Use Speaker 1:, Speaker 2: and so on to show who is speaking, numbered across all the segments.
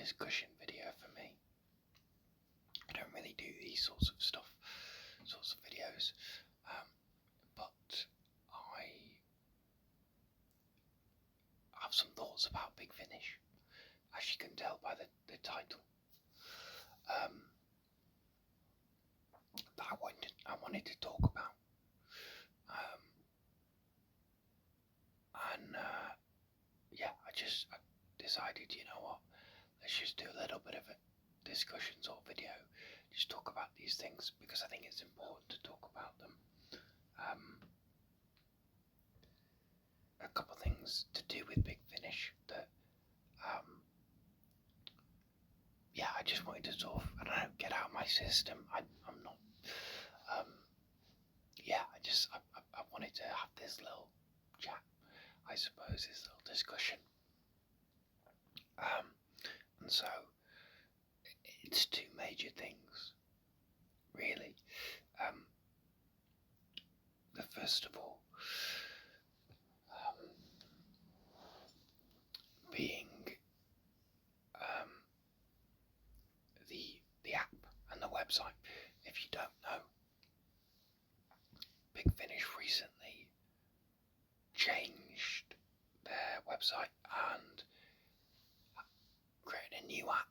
Speaker 1: discussion video for me. I don't really do these sorts of videos, but I have some thoughts about Big Finish, as you can tell by the title. That I wanted to talk about. I decided, you know what, let's just do a little bit of a discussion sort of video, just talk about these things, because I think it's important to talk about them. A couple of things to do with Big Finish that, I just wanted to sort of, get out of my system. I wanted to have this little chat, I suppose, this little discussion. And so it's two major things, really. The first of all, being the app and the website. If you don't know, Big Finish recently changed their website and created a new app.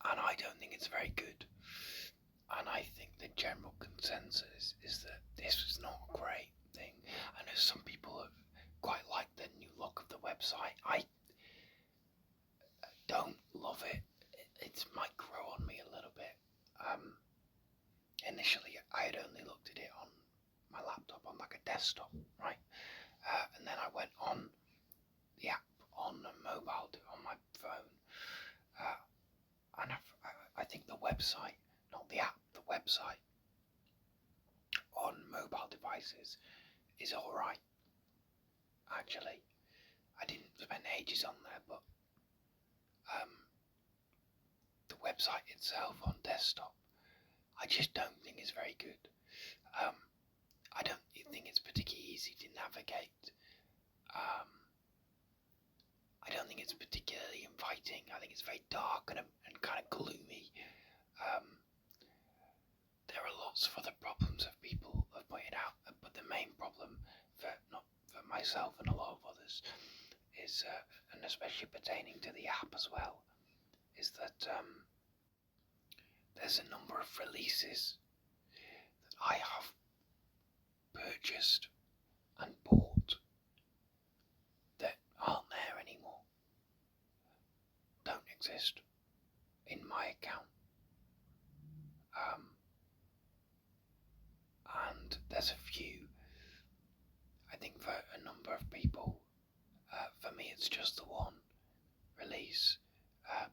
Speaker 1: And I don't think it's very good. And I think the general consensus is that this is not a great thing. I know some people have quite liked the new look of the website. I don't love it. It might grow on me a little bit. Initially, I had only looked at it on my laptop, on like a desktop, right? And then I went on the app on a mobile, on my phone. And I think the website, not the app, the website on mobile devices is alright. Actually, I didn't spend ages on there, but the website itself on desktop, I just don't think it's very good. I don't think it's particularly easy to navigate. I don't think it's particularly inviting. I think it's very dark and kind of gloomy. There are lots of other problems that people have pointed out, but the main problem for myself and a lot of others is, and especially pertaining to the app as well, is that there's a number of releases that I have purchased and bought that aren't there anymore, don't exist in my account. And there's a few. I think for a number of people, for me it's just the one release,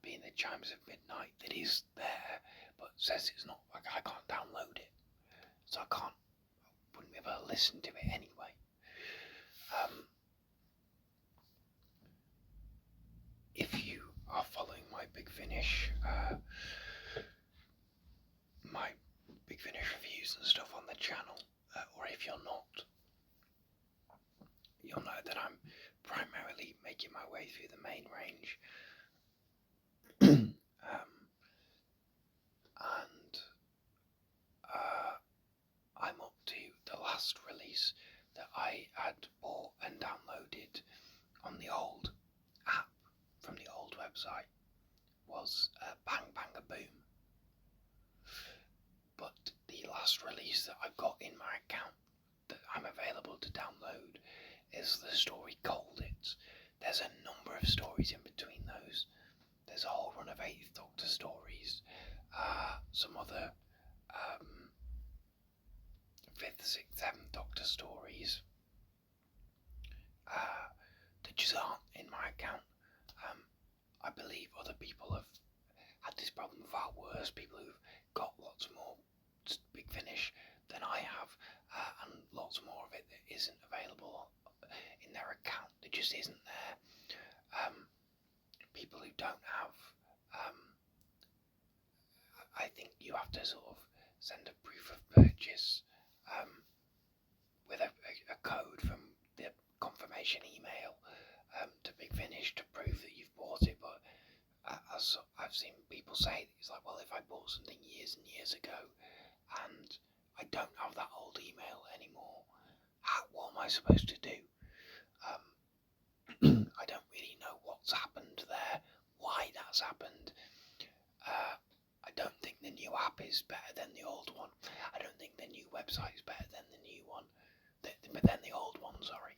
Speaker 1: being the Chimes of Midnight, that is there, but says it's not, like I can't download it, so I wouldn't be able to listen to it anyway. If you are following my Big Finish reviews and stuff on the channel, or if you're not, you'll know that I'm primarily making my way through the main range. I'm up to the last release that I had bought and downloaded on the old app from the old website was Bang Bang Boom. But the last release that I've got in my account that I'm available to download is the story Cold It. There's a number of stories in between those. There's a whole run of 8th Doctor stories, some other 5th, 6th, 7th Doctor stories that just aren't in my account. I believe other people have had this problem far worse, people who've got lots more Big Finish than I have, and lots more of it that isn't available in their account, that just isn't there. People who don't have, I think you have to sort of send a proof of purchase with a code from the confirmation email to Big Finish to prove that you've bought it. But as I've seen people say, it's like, well, if I bought something years and years ago and I don't have that old email anymore, what am I supposed to do? I don't really know what's happened there, why that's happened. I don't think the new app is better than the old one. I don't think the new website is better than the new one, but then the old one, sorry.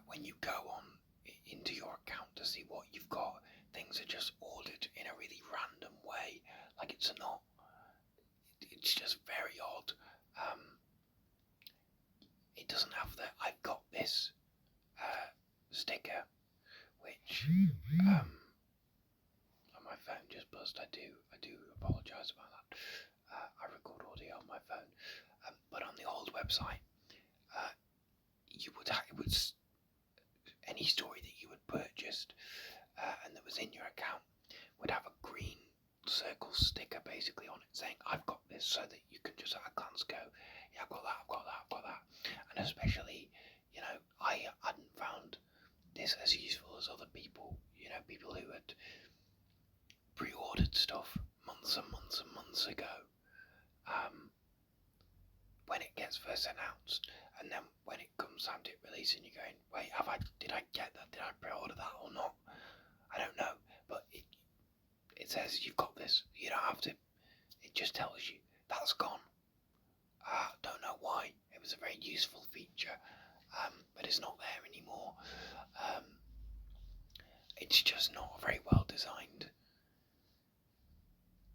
Speaker 1: When you go on into your account to see what you've got, things are just ordered in a really random way. Like it's just very odd. It doesn't have the I've got this sticker, which my phone just buzzed. I do apologise about that. I record audio on my phone, but on the old website, it was any story that you had purchased and that was in your account would have a green circle sticker basically on it saying I've got this, so that you can just at a glance go, yeah, I've got that. And especially, I hadn't found this as useful as other people, people who had pre-ordered stuff months and months ago, when it gets first announced, and then when it comes time to release and you're going, wait, did I get that? Did I pre-order that or not? I don't know, but it says you've got this. You don't have to. It just tells you that's gone. Don't know why. It was a very useful feature, but it's not there anymore. It's just not very well designed.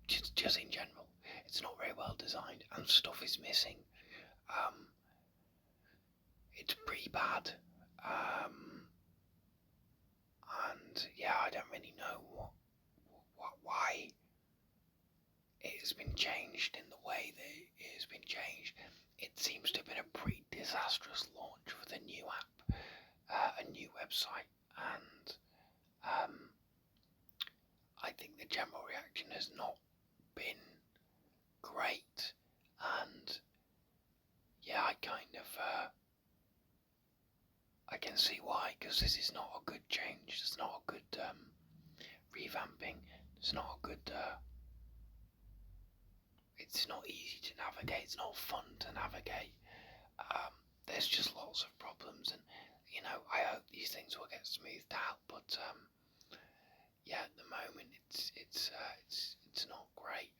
Speaker 1: Just in general, it's not very well designed, and stuff is missing. It's pretty bad. And yeah, I don't really know why it has been changed in the way that it has been changed. It seems to have been a pretty disastrous launch for the new app, a new website, and I think the general reaction has not been great. And yeah, I can see why, because this is not a good change. It's not a good revamping. It's not a good. It's not easy to navigate. It's not fun to navigate. There's just lots of problems, and I hope these things will get smoothed out. But yeah, at the moment it's not great,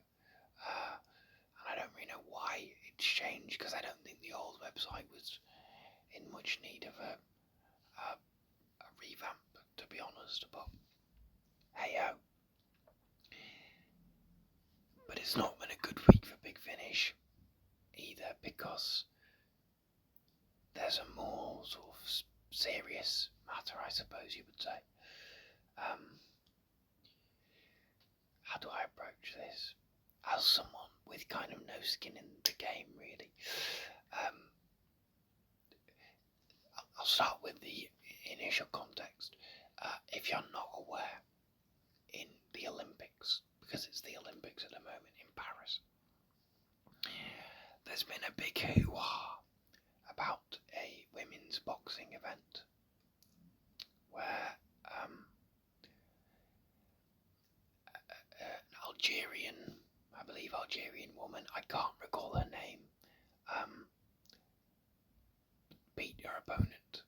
Speaker 1: and I don't really know why it's changed, because I don't think the old website was in much need of a revamp, to be honest. But hey ho. But it's not been a good week for Big Finish either, because there's a more sort of serious matter, I suppose you would say. How do I approach this? As someone with kind of no skin in the game, really. I'll start with the initial context. If you're not aware, in the Olympics, because it's the Olympics at the moment in Paris, there's been a big hoo-ha about a women's boxing event where an Algerian woman, I can't recall her name, beat her opponent,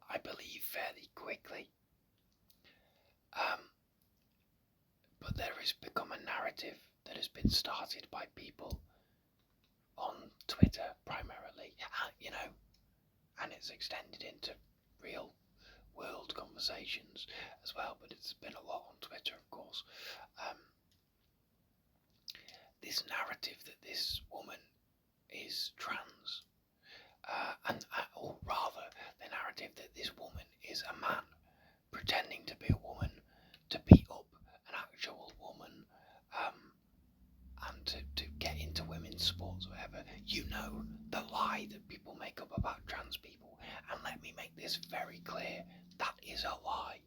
Speaker 1: I believe fairly quickly. But there has become a narrative that has been started by people on Twitter primarily, and it's extended into real world conversations as well, but it's been a lot on Twitter, of course. This narrative that this woman is trans, or rather the narrative that this woman is a man pretending to be a woman to beat up an actual woman, and to get into women's sports or whatever. The lie that people make up about trans people, and let me make this very clear, that is a lie.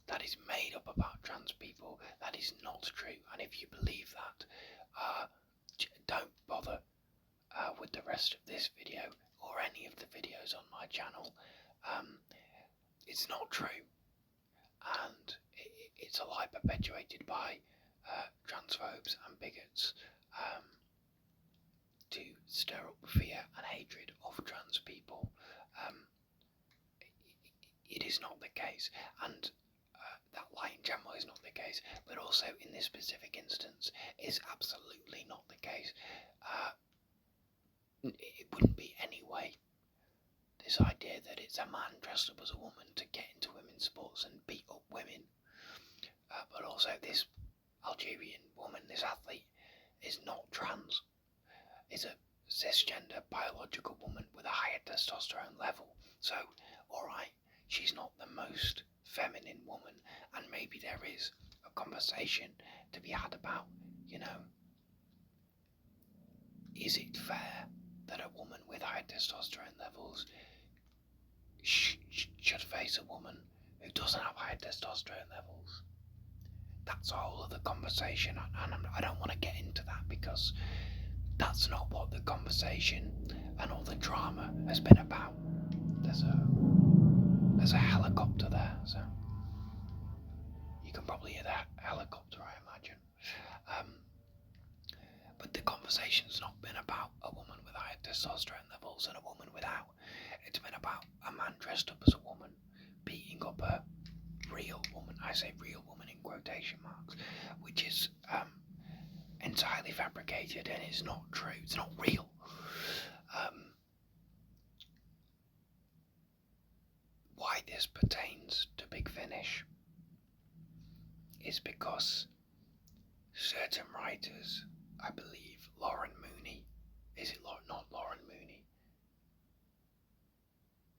Speaker 1: That is made up about trans trans people. That is not true, and if you believe that, don't bother with the rest of this video or any of the videos on my channel. It's not true, and it's a lie perpetuated by transphobes and bigots to stir up fear and hatred of trans people. It is not the case, and that lie in general is not the case, but also in this specific instance is absolutely not the case. It wouldn't be anyway. This idea that it's a man dressed up as a woman to get into women's sports and beat up women, but also this Algerian woman, this athlete, is not trans, is a cisgender biological woman with a higher testosterone level. So, alright, she's not the most feminine woman, and maybe there is a conversation to be had about, is it fair that a woman with high testosterone levels should face a woman who doesn't have high testosterone levels? That's a whole other conversation, and I don't want to get into that because that's not what the conversation and all the drama has been about. There's a helicopter there, so you can probably hear that helicopter, I imagine. But the conversation's not been about a woman with higher testosterone levels and a woman without. It's been about a man dressed up as a woman beating up a real woman. I say real woman in quotation marks, which is entirely fabricated, and it's not true. It's not real. Why this pertains to Big Finish is because certain writers, I believe Lauren Mooney, is it not Lauren Mooney?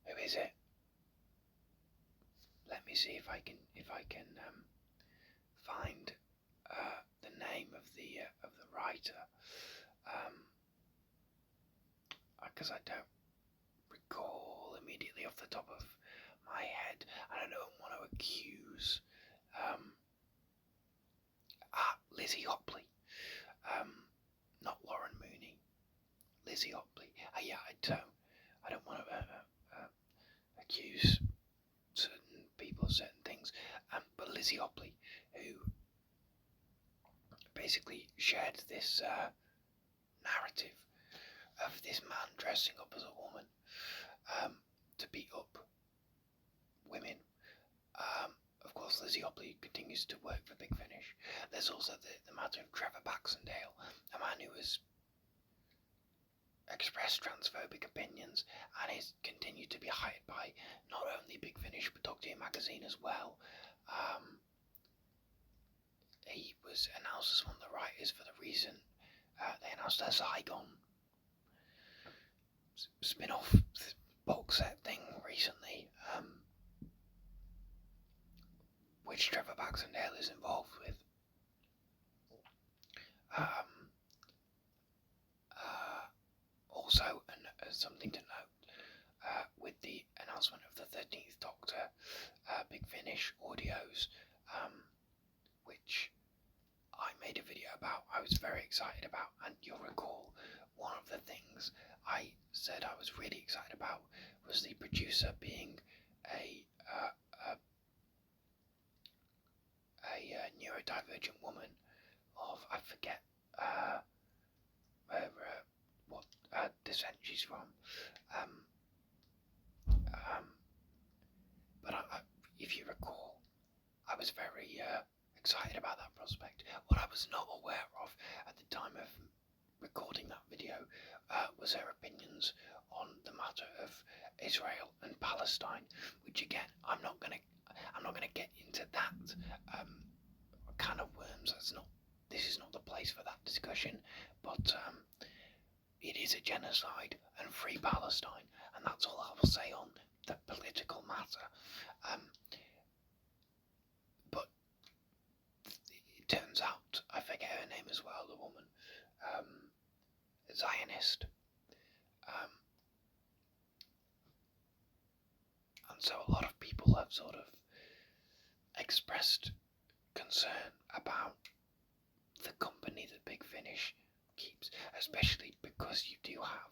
Speaker 1: Who is it? Let me see if I can find the name of the writer, because I don't recall immediately off the top of my head, and I don't want to accuse Lizzie Hopley, not Lauren Mooney, Lizzie Hopley. Yeah, I don't want to accuse certain people of certain things, but Lizzie Hopley, who basically shared this narrative of this man dressing up as a woman to beat up women. Of course, Lizzie Hopley continues to work for Big Finish. There's also the matter of Trevor Baxendale, a man who has expressed transphobic opinions and is continued to be hired by not only Big Finish but Dog Day Magazine as well. He was announced as one of the writers for the recent, they announced a Zygon spin-off box set thing recently, which Trevor Baxendale is involved with. Also, something to note, with the announcement of the 13th Doctor, Big Finish audios, which I made a video about, I was very excited about, and you'll recall one of the things I said I was really excited about was the producer being a neurodivergent woman of, I forget what descent she's from, but if you recall, I was very excited about that prospect. What I was not aware of at the time of recording that video was her opinions on the matter of Israel and Palestine, which again I'm not gonna get into that can of worms. This is not the place for that discussion, but it is a genocide, and free Palestine, and that's all I will say on the political matter. But it turns out, I forget her name as well, the woman, Zionist, and so a lot of people have sort of expressed concern about the company that Big Finish keeps, especially because you do have,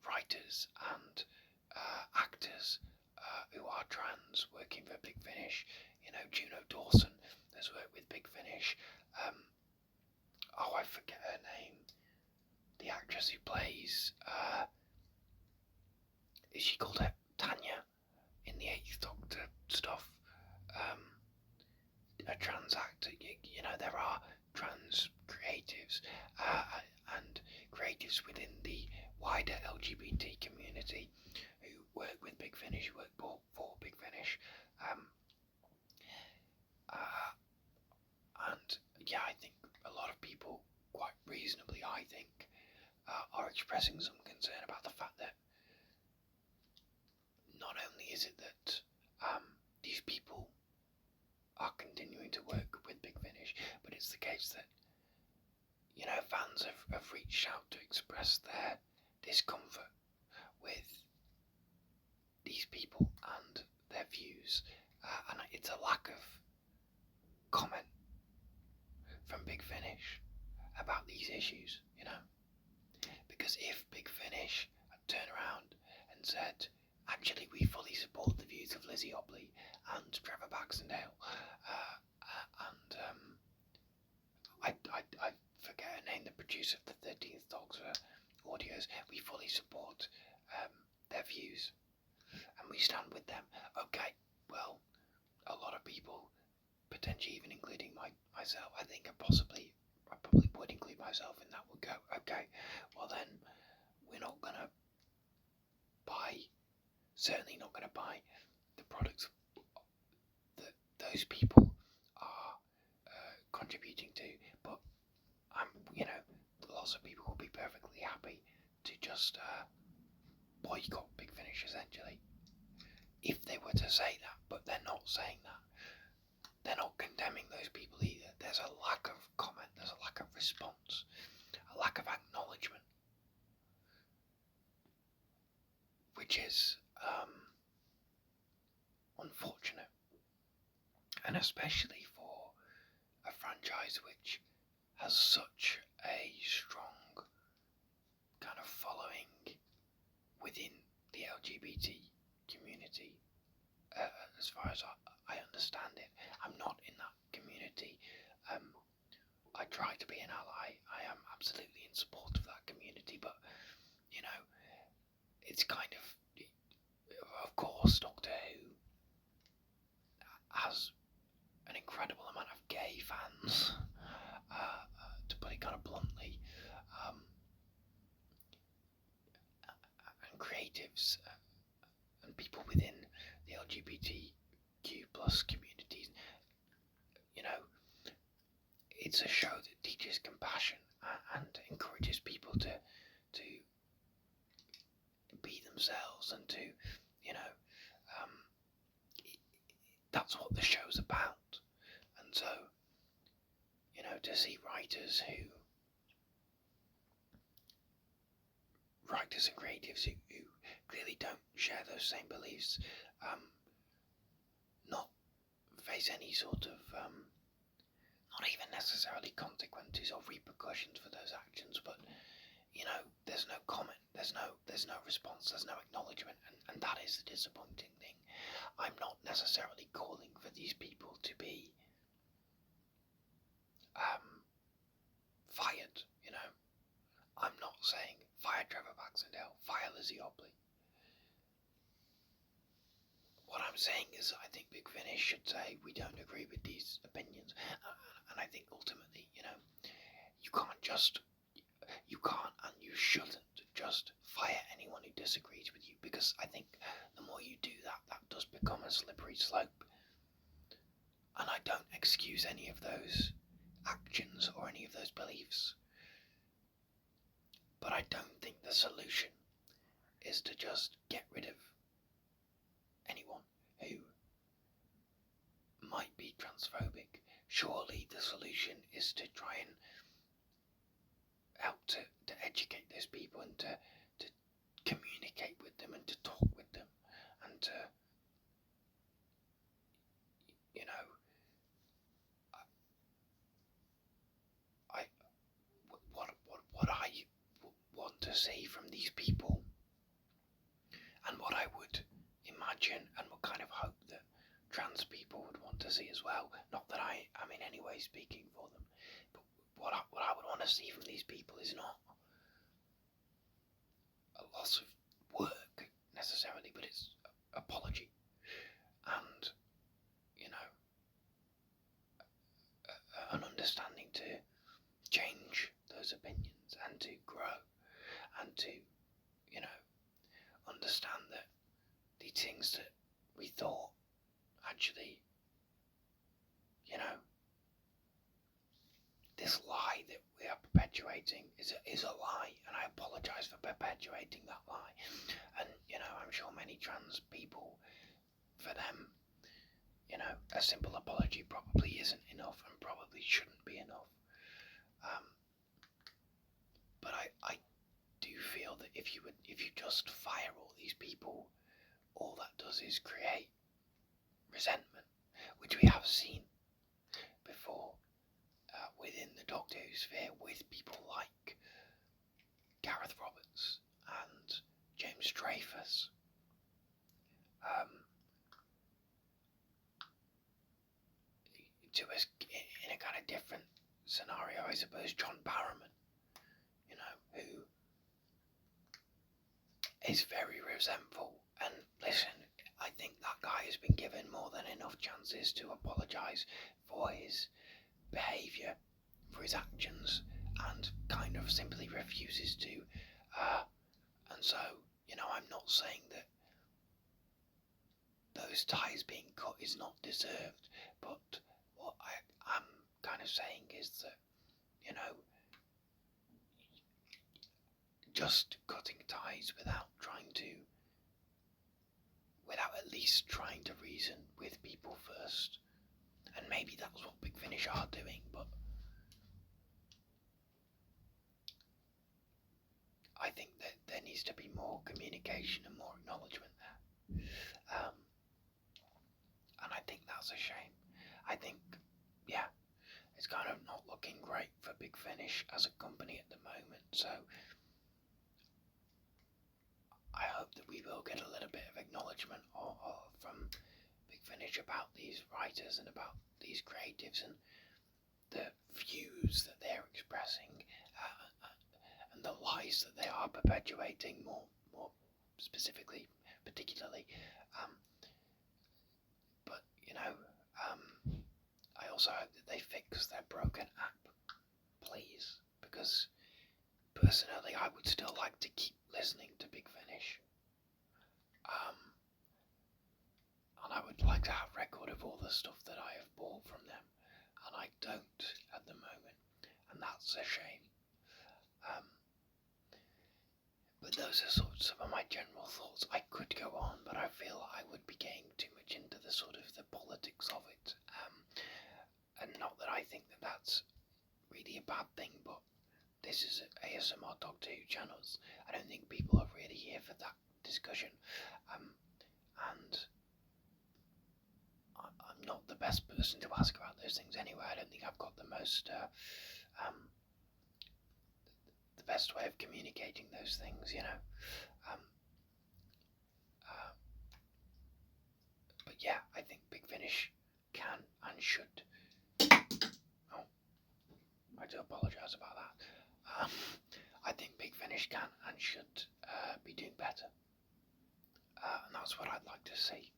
Speaker 1: writers and actors who are trans working for Big Finish. Juno Dawson has worked with Big Finish. I forget her name. The actress who plays, is she called her Tanya in the Eighth Doctor stuff? A trans actor. There are trans creatives and creatives within the wider LGBT community who work with Big Finish, who work for Big Finish. And yeah, I think a lot of people, quite reasonably, I think, are expressing some concern about the fact that not only is it that these people are continuing to work with Big Finish, but it's the case that fans have reached out to express their discomfort with these people and their views, and it's a lack of comment from Big Finish about these issues, because if Big Finish had turned around and said, actually, we fully support the views of Lizzie Opley and Trevor Baxendale, and I forget her name, the producer of the 13th Doctor audios, we fully support their views and we stand with them. Okay, well, a lot of people, potentially even including myself, I probably would include myself in that, would go, okay, well then, we're not going to certainly not going to buy the products that those people are contributing to, but lots of people will be perfectly happy to just boycott Big Finish, essentially, if they were to say that, but they're not saying that. They're not condemning those people either. There's a lack of comment, there's a lack of response, a lack of acknowledgement, which is unfortunate, and especially for a franchise which has such a strong kind of following within the LGBT community, as far as I understand it. I'm not in that community. I try to be an ally. I am absolutely in support of that community, but it's kind of course, Doctor Who has an incredible amount of gay fans, to put it kind of bluntly, and creatives and people within the LGBTQ plus communities. It's a show that teaches compassion and encourages people to be themselves and to, that's what the show's about. And so, to see writers and creatives who clearly don't share those same beliefs, not face any sort of, not even necessarily consequences or repercussions for those actions, but there's no comment, there's no response, there's no acknowledgement, and that is the disappointing thing. I'm not necessarily calling for these people to be fired, I'm not saying fire Trevor Baxendale, fire Lizzie Opley. What I'm saying is I think Big Finish should say we don't agree with these opinions, and I think ultimately, you can't and you shouldn't just fire anyone who disagrees with you, because I think the more you do that, that does become a slippery slope. And I don't excuse any of those actions or any of those beliefs. But I don't think the solution is to just get rid of anyone who might be transphobic. Surely the solution is to try and help to educate those people and to communicate with them and to talk with them and to, to see from these people, and what I would imagine and would kind of hope that trans people would want to see as well. Not that I'm in any way speaking for them, but what I would want to see from these people is not a loss of work necessarily, but it's apology and, an understanding to change those opinions and to grow and to, understand that the things that we thought actually, this lie that we are perpetuating is a lie, and I apologise for perpetuating that lie. And, I'm sure many trans people, for them, a simple apology probably isn't enough and probably shouldn't be enough. But I do feel that if you just fire all these people, all that does is create resentment, which we have seen before within the Doctor Who sphere with people like Gareth Roberts and James Dreyfus. To us, in a kind of different scenario, I suppose, John Barrowman, who is very resentful. And listen, I think that guy has been given more than enough chances to apologise for his behaviour, for his actions, and kind of simply refuses to. And so, I'm not saying that those ties being cut is not deserved, but what I'm kind of saying is that, just cutting ties without at least trying to reason with people first, and maybe that's what Big Finish are doing, but I think that there needs to be more communication and more acknowledgement there. And I think that's a shame. I think, it's kind of not looking great for Big Finish as a company at the moment, so I hope that we will get a little bit of acknowledgement from Big Finish about these writers and about these creatives and the views that they're expressing and the lies that they are perpetuating more specifically, particularly. But, I also hope that they fix their broken app, please, because personally I would still like to keep listening to Big Finish. And I would like to have record of all the stuff that I have bought from them, and I don't at the moment, and that's a shame. But those are some of my general thoughts. I could go on, but I feel I would be getting too much into the sort of the politics of it. And not that I think that that's really a bad thing, but this is ASMR Doctor Who channels. I don't think people are really here for that discussion. And I'm not the best person to ask about those things anyway. I don't think I've got the best way of communicating those things, but yeah, I think Big Finish can and should. Oh, I do apologise about that. I think Big Finish can and should be doing better, and that's what I'd like to see.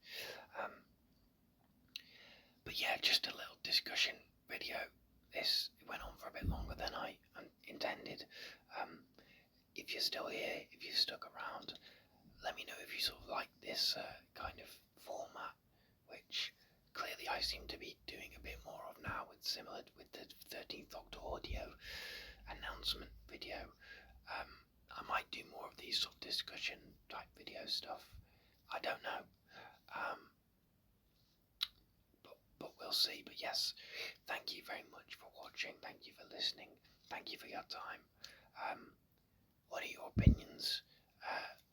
Speaker 1: But yeah, just a little discussion video. This went on for a bit longer than I intended. If you're still here, if you've stuck around, let me know if you sort of like this kind of format, which clearly I seem to be doing a bit more of now with the 13th Doctor audio announcement video. I might do more of these sort of discussion type video stuff. I don't know. But we'll see. But yes, thank you very much for watching. Thank you for listening. Thank you for your time. What are your opinions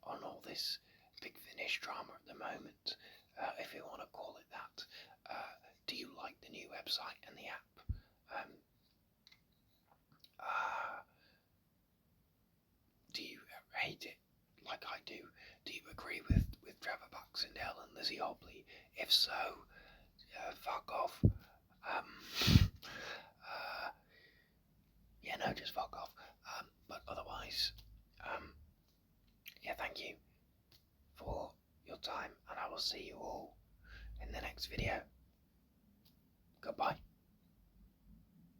Speaker 1: on all this Big Finish drama at the moment, if you want to call it that? Do you like the new website and the app? hate it like I do? Do you agree with Trevor Baxendale and Lizzie Hobley? If so, fuck off. Yeah, no, just fuck off. But otherwise, yeah, thank you for your time, and I will see you all in the next video.